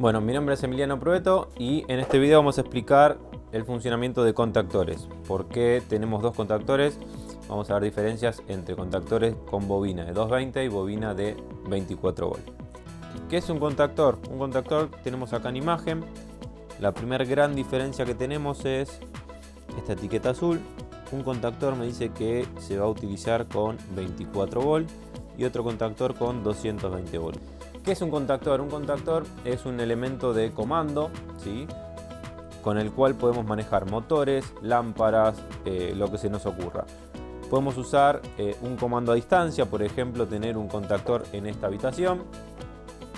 Bueno, mi nombre es Emiliano Proeto y en este video vamos a explicar el funcionamiento de contactores. ¿Por qué tenemos dos contactores? Vamos a ver diferencias entre contactores con bobina de 220 y bobina de 24 volt. ¿Qué es un contactor? Un contactor tenemos acá en imagen. La primera gran diferencia que tenemos es esta etiqueta azul. Un contactor me dice que se va a utilizar con 24 volt y otro contactor con 220 volt. ¿Qué es un contactor? Un contactor es un elemento de comando, ¿sí?, con el cual podemos manejar motores, lámparas, lo que se nos ocurra. Podemos usar un comando a distancia, por ejemplo, tener un contactor en esta habitación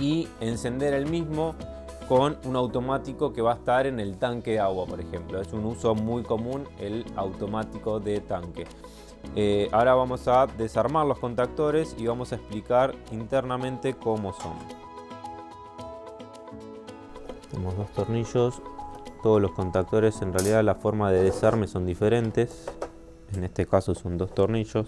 y encender el mismo con un automático que va a estar en el tanque de agua, por ejemplo. Es un uso muy común el automático de tanque. Ahora vamos a desarmar los contactores y vamos a explicar internamente cómo son. Tenemos dos tornillos. Todos los contactores, en realidad la forma de desarme son diferentes. En este caso son dos tornillos.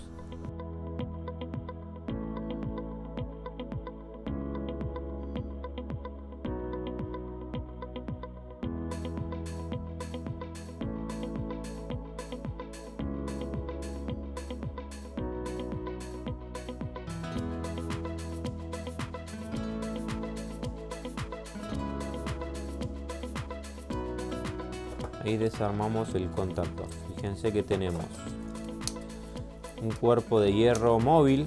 Ahí desarmamos el contactor. Fíjense que tenemos un cuerpo de hierro móvil,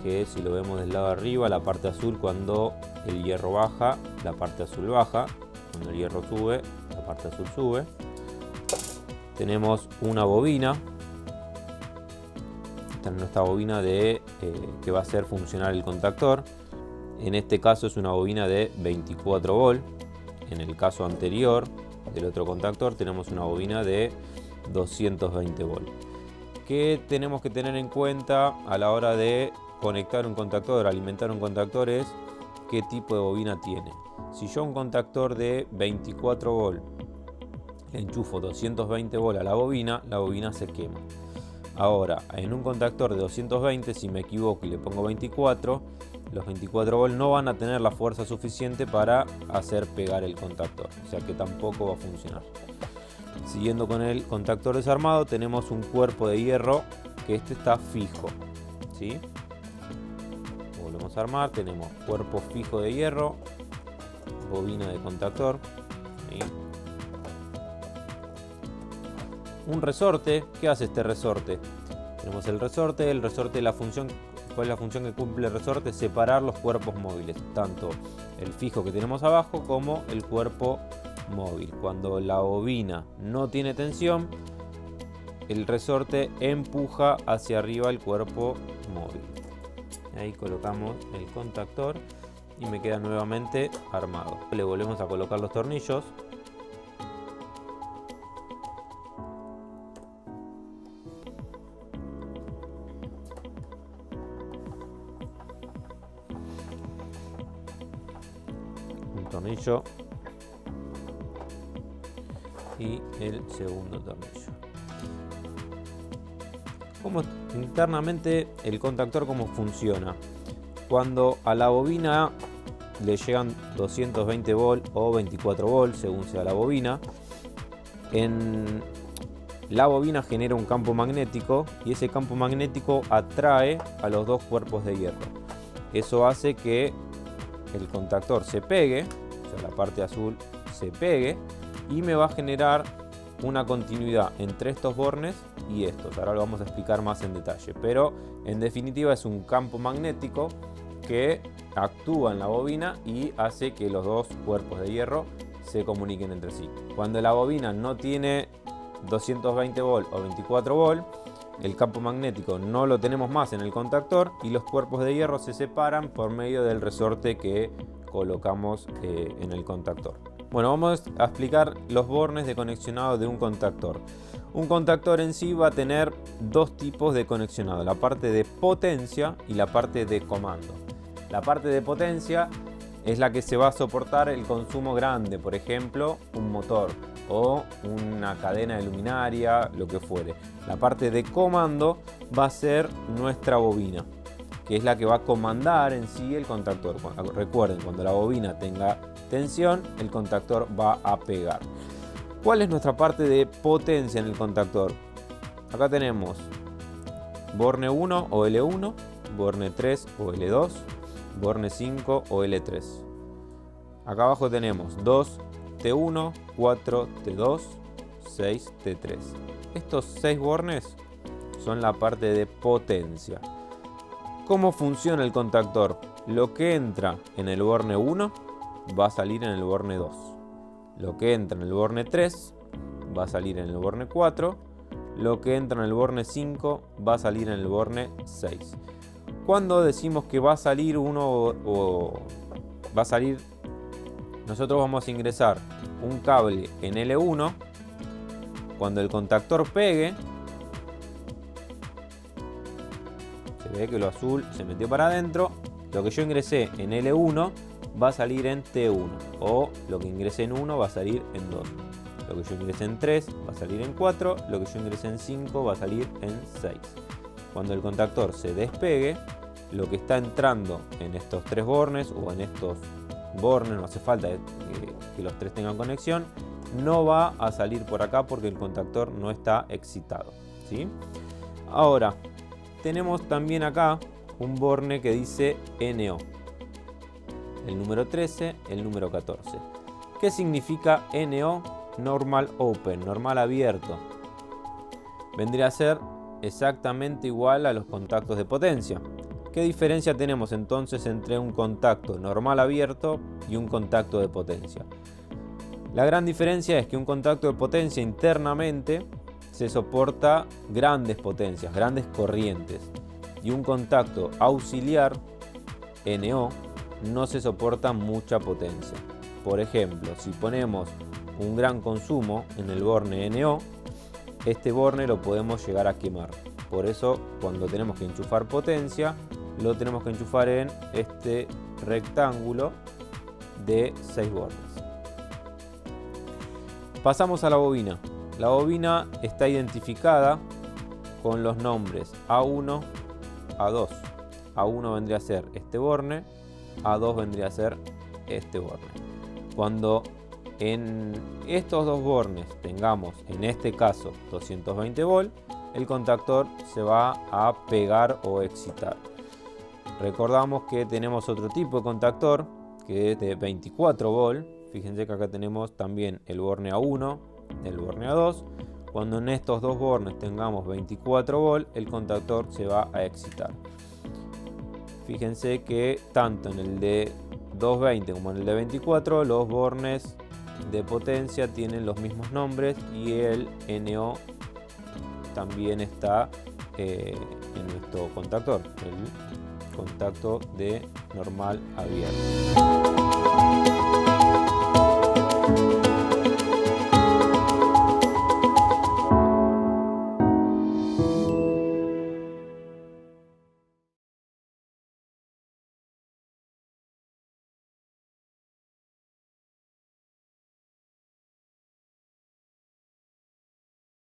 que si lo vemos del lado de arriba, la parte azul cuando el hierro baja, la parte azul baja. Cuando el hierro sube, la parte azul sube. Tenemos una bobina. Esta es nuestra bobina que va a hacer funcionar el contactor. En este caso es una bobina de 24 volt. En el caso anterior del otro contactor tenemos una bobina de 220 volt. ¿Qué tenemos que tener en cuenta a la hora de conectar un contactor, alimentar un contactor? Es qué tipo de bobina tiene. Si yo un contactor de 24 volt le enchufo 220 volt a la bobina se quema. Ahora, en un contactor de 220, si me equivoco y le pongo 24, los 24 volt no van a tener la fuerza suficiente para hacer pegar el contactor, o sea que tampoco va a funcionar. Siguiendo con el contactor desarmado, tenemos un cuerpo de hierro que este está fijo, ¿sí? Volvemos a armar, tenemos cuerpo fijo de hierro, bobina de contactor, ¿sí? Un resorte. ¿Qué hace este resorte? Tenemos el resorte, la función. ¿Cuál es la función que cumple el resorte? Separar los cuerpos móviles, tanto el fijo que tenemos abajo como el cuerpo móvil. Cuando la bobina no tiene tensión, el resorte empuja hacia arriba el cuerpo móvil. Ahí colocamos el contactor y me queda nuevamente armado. Le volvemos a colocar los tornillos. Tornillo y el segundo tornillo. Como internamente el contactor, cómo funciona. Cuando a la bobina le llegan 220 volt o 24 volt según sea la bobina, en la bobina genera un campo magnético y ese campo magnético atrae a los dos cuerpos de hierro. Eso hace que el contactor se pegue, o sea, la parte azul se pegue, y me va a generar una continuidad entre estos bornes y estos. Ahora lo vamos a explicar más en detalle, pero en definitiva es un campo magnético que actúa en la bobina y hace que los dos cuerpos de hierro se comuniquen entre sí. Cuando la bobina no tiene 220 volt o 24 volt, el campo magnético no lo tenemos más en el contactor y los cuerpos de hierro se separan por medio del resorte que colocamos en el contactor. Bueno, vamos a explicar los bornes de conexionado de un contactor. Un contactor en sí va a tener dos tipos de conexionado, la parte de potencia y la parte de comando. La parte de potencia es la que se va a soportar el consumo grande, por ejemplo, un motor o una cadena de luminaria, lo que fuere. La parte de comando va a ser nuestra bobina, que es la que va a comandar en sí el contactor. Recuerden, cuando la bobina tenga tensión, el contactor va a pegar. ¿Cuál es nuestra parte de potencia en el contactor? Acá tenemos borne 1 o L1, borne 3 o L2, borne 5 o L3. Acá abajo tenemos 2 T1, 4 T2, 6 T3. Estos 6 bornes son la parte de potencia. ¿Cómo funciona el contactor? Lo que entra en el borne 1 va a salir en el borne 2. Lo que entra en el borne 3 va a salir en el borne 4. Lo que entra en el borne 5 va a salir en el borne 6. Cuando decimos que va a salir nosotros vamos a ingresar un cable en L1. Cuando el contactor pegue, se ve que lo azul se metió para adentro. Lo que yo ingresé en L1 va a salir en T1, o lo que ingresé en 1 va a salir en 2. Lo que yo ingresé en 3 va a salir en 4, lo que yo ingresé en 5 va a salir en 6. Cuando el contactor se despegue, lo que está entrando en estos 3 bornes o en estos bornes, no hace falta que los 3 tengan conexión, no va a salir por acá porque el contactor no está excitado, ¿sí? Ahora, tenemos también acá un borne que dice NO. El número 13, el número 14. ¿Qué significa NO? Normal Open, normal abierto. Vendría a ser exactamente igual a los contactos de potencia. ¿Qué diferencia tenemos entonces entre un contacto normal abierto y un contacto de potencia? La gran diferencia es que un contacto de potencia internamente se soporta grandes potencias, grandes corrientes. Y un contacto auxiliar, NO, no se soporta mucha potencia. Por ejemplo, si ponemos un gran consumo en el borne NO, este borne lo podemos llegar a quemar. Por eso, cuando tenemos que enchufar potencia, lo tenemos que enchufar en este rectángulo de 6 bornes. Pasamos a la bobina. La bobina está identificada con los nombres A1, A2. A1 vendría a ser este borne, A2 vendría a ser este borne. Cuando en estos dos bornes tengamos, en este caso, 220 volt, el contactor se va a pegar o excitar. Recordamos que tenemos otro tipo de contactor que es de 24 volt. Fíjense que acá tenemos también el borne A1, el borne A2. Cuando en estos dos bornes tengamos 24 volt, el contactor se va a excitar. Fíjense que tanto en el de 220 como en el de 24, los bornes de potencia tienen los mismos nombres y el NO también está en nuestro contactor, el contacto de normal abierto.